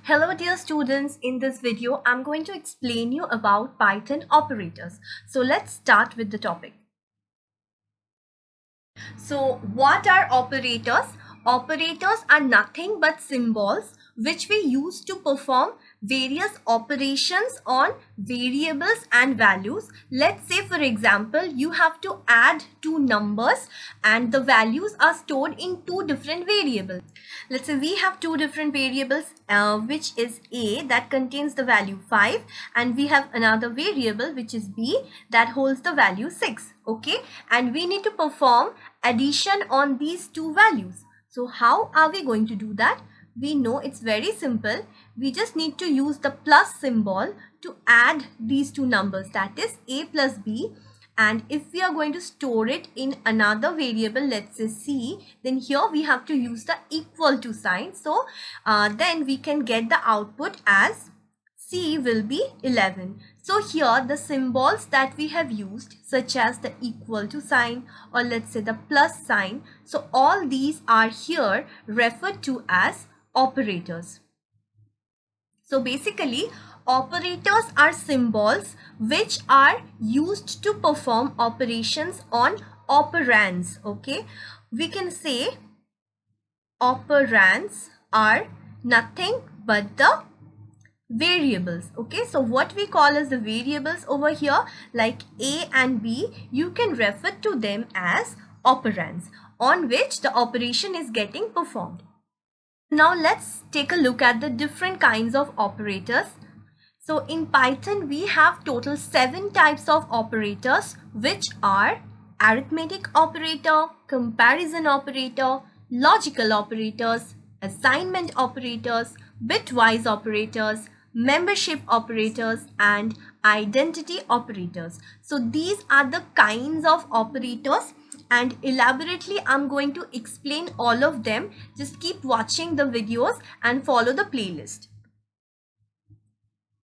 Hello dear students, in this video I'm going to explain you about Python operators. So let's start with the topic. So what are operators? Operators are nothing but symbols which we use to perform various operations on variables and values. Let's say for example you have to add two numbers and the values are stored in two different variables. Let's say we have two different variables which is a that contains the value 5 and we have another variable which is b that holds the value 6. Okay, and we need to perform addition on these two values. So how are we going to do that? We know it's very simple. We just need to use the plus symbol to add these two numbers, that is a plus b. And if we are going to store it in another variable, let's say c, then here we have to use the equal to sign. So then we can get the output as c will be 11. So here the symbols that we have used, such as the equal to sign or let's say the plus sign, so all these are here referred to as operators. So basically operators are symbols which are used to perform operations on operands. Okay, we can say operands are nothing but the variables. Okay, so what we call as the variables over here, like a and b, you can refer to them as operands on which the operation is getting performed. Now let's take a look at the different kinds of operators. So in Python we have total 7 types of operators, which are arithmetic operator, comparison operator, logical operators, assignment operators, bitwise operators, membership operators, and identity operators. So these are the kinds of operators, and elaborately I'm going to explain all of them. Just keep watching the videos and follow the playlist.